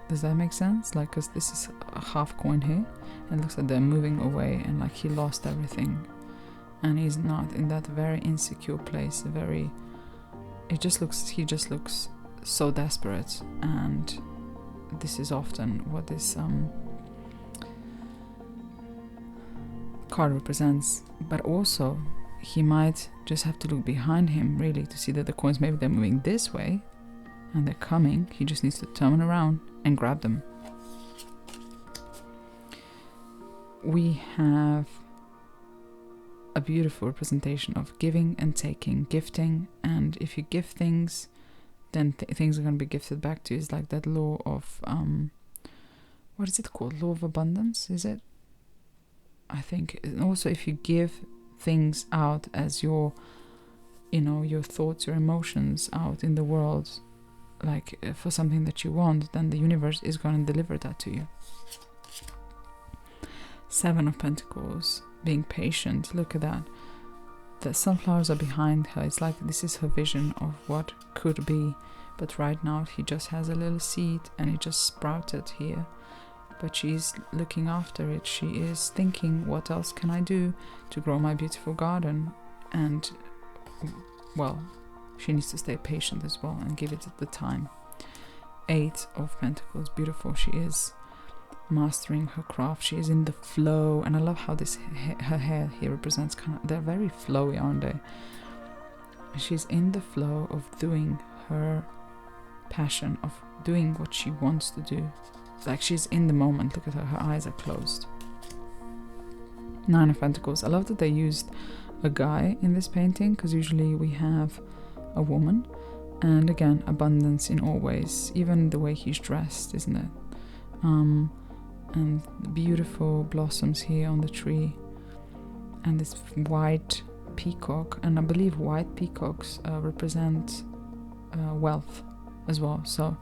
Does that make sense? Like, because this is a half coin here, and it looks like they're moving away, and like he lost everything, and he's not in that very insecure place, very he just looks so desperate, and this is often what this card represents. But also he might just have to look behind him really to see that the coins, maybe they're moving this way and they're coming. He just needs to turn around and grab them. We have a beautiful representation of giving and taking, gifting, and if you give things, then things are going to be gifted back to you. It's like that law of what is it called? Law of abundance, is it? I think. And also, if you give things out as your, your thoughts, your emotions out in the world, like for something that you want, then the universe is going to deliver that to you. 7 of Pentacles, being patient. Look at that. The sunflowers are behind her. It's like this is her vision of what could be, but right now he just has a little seed and it just sprouted here, but she's looking after it. She is thinking, what else can I do to grow my beautiful garden? And well, she needs to stay patient as well and give it the time. 8 of Pentacles, beautiful. She is mastering her craft. She is in the flow, and I love how this her hair here represents they're very flowy, aren't they? She's in the flow of doing her passion, of doing what she wants to do. Like she's in the moment. Look at her eyes are closed. 9 of Pentacles. I love that they used a guy in this painting, because usually we have a woman. And again, abundance in all ways, even the way he's dressed, isn't it? And beautiful blossoms here on the tree, and this white peacock, and I believe white peacocks represent wealth as well, so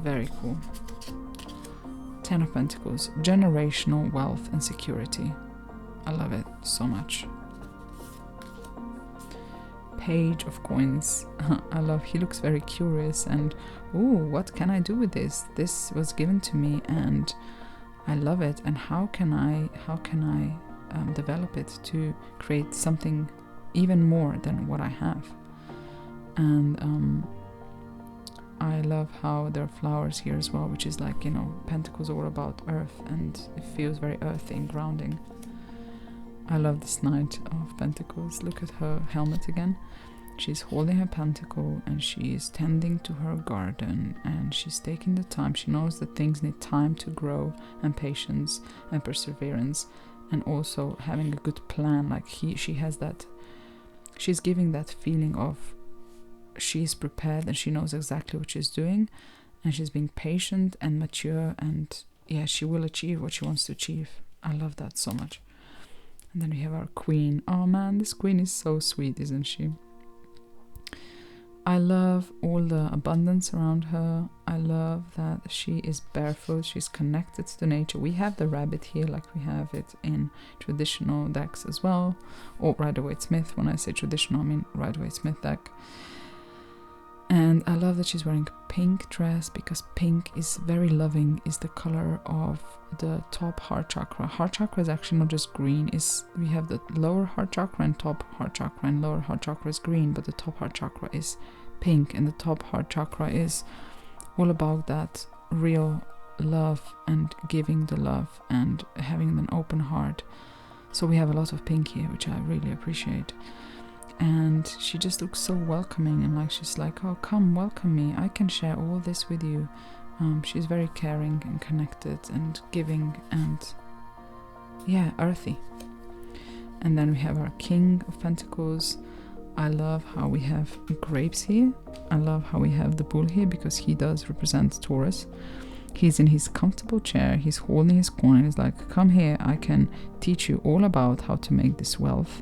very cool. 10 of Pentacles, generational wealth and security. I love it so much. Page of Coins. I love, he looks very curious and, ooh, what can I do with this? This was given to me and I love it, and how can I develop it to create something even more than what I have? And I love how there are flowers here as well, which is like, Pentacles are all about earth, and it feels very earthy and grounding. I love this Knight of Pentacles. Look at her helmet again. She's holding her pentacle and she's tending to her garden, and she's taking the time. She knows that things need time to grow, and patience and perseverance, and also having a good plan. Like she has that, she's giving that feeling of she's prepared and she knows exactly what she's doing, and she's being patient and mature, and yeah, she will achieve what she wants to achieve. I love that so much. And then we have our queen. Oh man, this queen is so sweet, isn't she? I love all the abundance around her. I love that she is barefoot. She's connected to nature. We have the rabbit here, like we have it in traditional decks as well. Or Rider-Waite-Smith. When I say traditional, I mean Rider-Waite-Smith deck. And I love that she's wearing a pink dress, because pink is very loving, is the color of the top heart chakra. Heart chakra is actually not just green. We have the lower heart chakra and top heart chakra, and lower heart chakra is green, but the top heart chakra is pink, and the top heart chakra is all about that real love and giving the love and having an open heart. So we have a lot of pink here, which I really appreciate. And she just looks so welcoming, and like she's like, oh, come welcome me, I can share all this with you. She's very caring and connected and giving and yeah, earthy. And then we have our King of Pentacles. I love how we have grapes here. I love how we have the bull here, because he does represent Taurus. He's in his comfortable chair, he's holding his coin, he's like, come here, I can teach you all about how to make this wealth.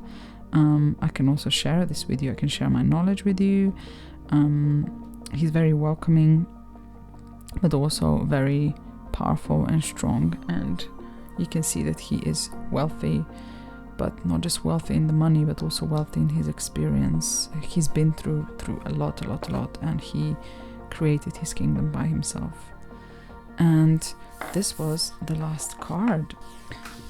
I can also share this with you. I can share my knowledge with you. He's very welcoming, but also very powerful and strong. And you can see that he is wealthy, but not just wealthy in the money, but also wealthy in his experience. He's been through a lot, and he created his kingdom by himself. And this was the last card.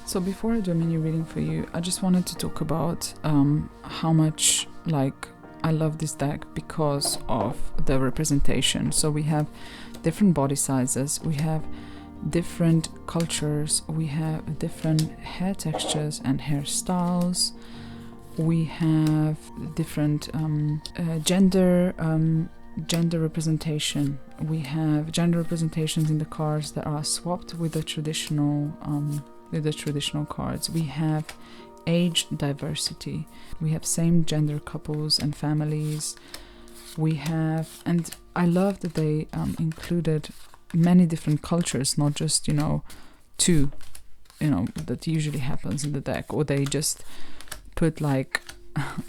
So before I do a mini reading for you, I just wanted to talk about how much I love this deck because of the representation. So we have different body sizes, we have different cultures, we have different hair textures and hairstyles, we have different gender representation. We have gender representations in the cards that are swapped with the traditional cards. We have age diversity. We have same gender couples and families. We have, and I love that they included many different cultures, not just, two, that usually happens in the deck, or they just put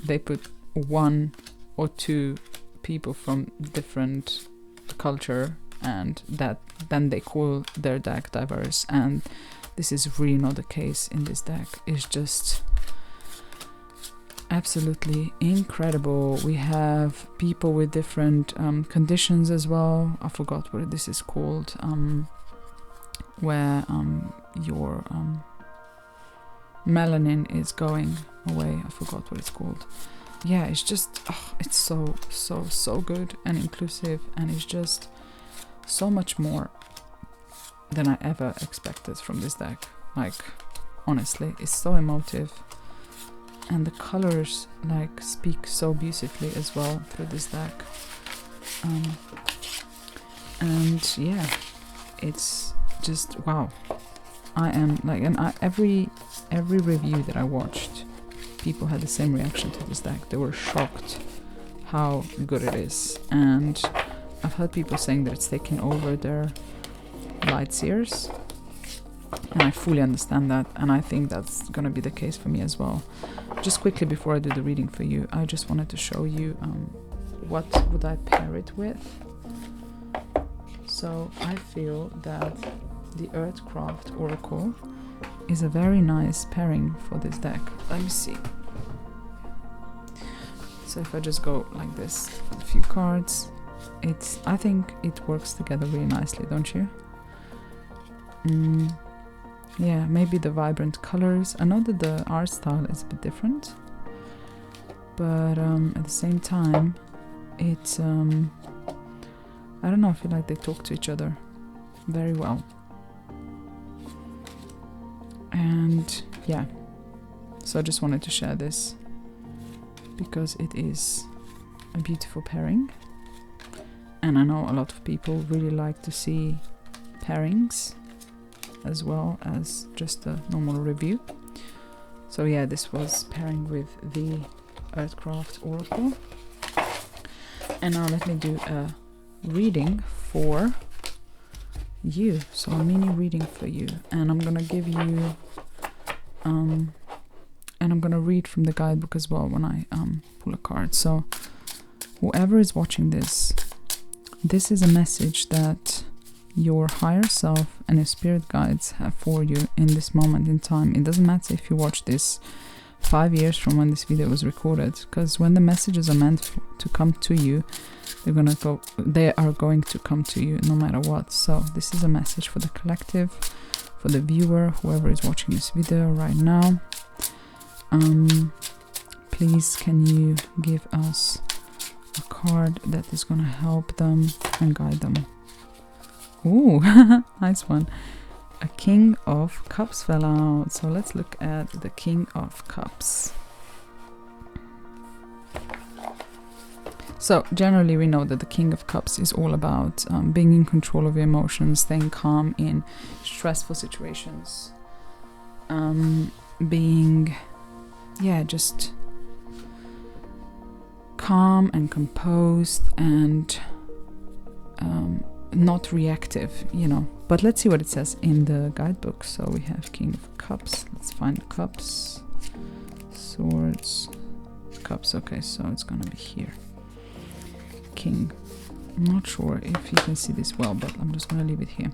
they put one or two people from different culture, and then they call their deck diverse, and this is really not the case in this deck. It's just absolutely incredible. We have people with different conditions as well. I forgot what this is called, where your melanin is going away. I forgot what it's called. Yeah, it's just, it's so good and inclusive, and it's just so much more than I ever expected from this deck. Honestly, it's so emotive, and the colors speak so beautifully as well through this deck. And yeah, it's just wow. I am every review that I watched, people had the same reaction to this deck. They were shocked how good it is, and I've heard people saying that it's taking over their light seers, and I fully understand that, and I think that's gonna be the case for me as well. Just quickly before I do the reading for you, I just wanted to show you what would I pair it with. So I feel that the Earthcraft Oracle is a very nice pairing for this deck. Let me see. So if I just go like this, a few cards, I think it works together really nicely, don't you? Yeah, maybe the vibrant colors. I know that the art style is a bit different, but at the same time, it's I don't know, I feel like they talk to each other very well. And yeah, so I just wanted to share this because it is a beautiful pairing, and I know a lot of people really like to see pairings as well as just a normal review. So yeah, this was pairing with the Earthcraft Oracle. And now let me do a reading for you, so a mini reading for you, and I'm gonna give you and I'm gonna read from the guidebook as well when I pull a card. So whoever is watching this is a message that your higher self and your spirit guides have for you in this moment in time. It doesn't matter if you watch this 5 years from when this video was recorded, because when the messages are meant to come to you, they are going to come to you no matter what. So this is a message for the collective, for the viewer, whoever is watching this video right now. Please can you give us a card that is going to help them and guide them? Ooh, nice one. A King of Cups fell out. So let's look at the King of Cups. So generally we know that the King of Cups is all about being in control of your emotions, staying calm in stressful situations, being, just calm and composed and not reactive, But let's see what it says in the guidebook. So we have King of Cups. Let's find cups, swords, cups. Okay, so it's gonna be here. King. I'm not sure if you can see this well, but I'm just gonna leave it here.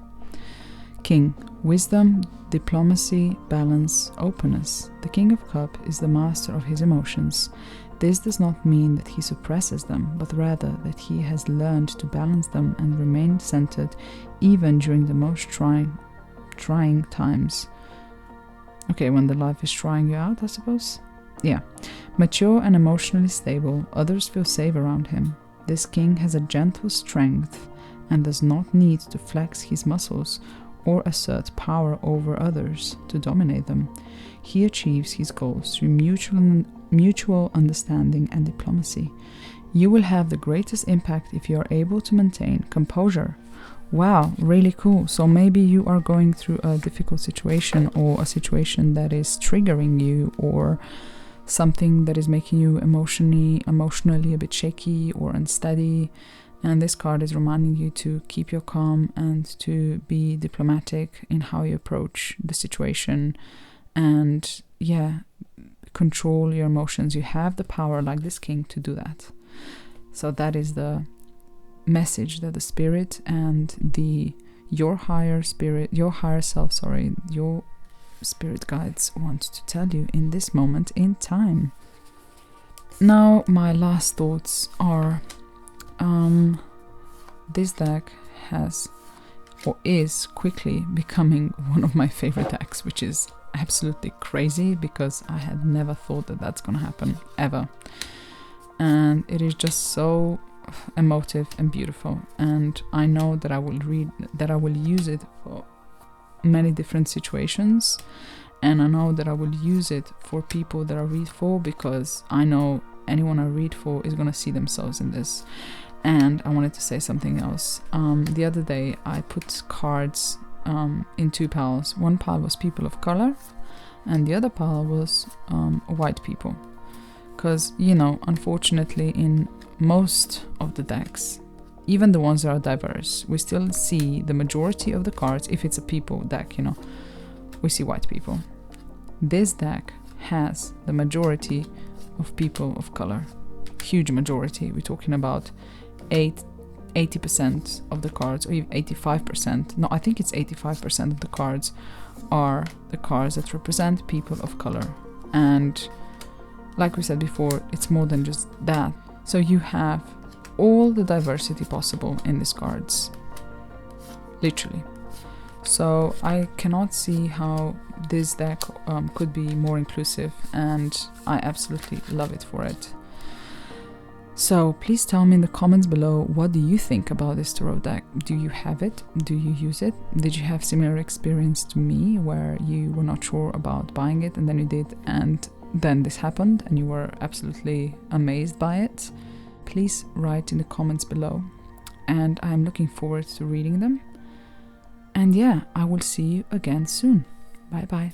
King. Wisdom, diplomacy, balance, openness. The King of Cups is the master of his emotions. This does not mean that he suppresses them, but rather that he has learned to balance them and remain centered even during the most trying times. Okay, when the life is trying you out, I suppose? Yeah. Mature and emotionally stable, others feel safe around him. This king has a gentle strength and does not need to flex his muscles or assert power over others to dominate them. He achieves his goals through mutual understanding and diplomacy. You will have the greatest impact if you are able to maintain composure. Wow, really cool. So maybe you are going through a difficult situation, or a situation that is triggering you, or something that is making you emotionally a bit shaky or unsteady. And this card is reminding you to keep your calm and to be diplomatic in how you approach the situation, and control your emotions. You have the power, like this king, to do that. So that is the message that the spirit and your higher spirit guides want to tell you in this moment in time. Now, my last thoughts are, this deck is quickly becoming one of my favorite decks, which is absolutely crazy because I had never thought that that's gonna happen ever. And it is just so emotive and beautiful, and I know that I will use it for many different situations, and I know that I will use it for people that I read for, because I know anyone I read for is gonna see themselves in this. And I wanted to say something else. The other day I put cards in two piles. One pile was people of color and the other pile was white people, because unfortunately in most of the decks, even the ones that are diverse, we still see the majority of the cards. If it's a people deck, we see white people. This deck has the majority of people of color, huge majority. We're talking about 80% of the cards, or even 85%. No, I think it's 85% of the cards are the cards that represent people of color. And like we said before, it's more than just that. So you have all the diversity possible in these cards, literally. So I cannot see how this deck could be more inclusive, and I absolutely love it for it. So please tell me in the comments below, what do you think about this tarot deck? Do you have it? Do you use it? Did you have similar experience to me where you were not sure about buying it and then you did, and then this happened and you were absolutely amazed by it? Please write in the comments below, and I'm looking forward to reading them. And I will see you again soon. Bye bye.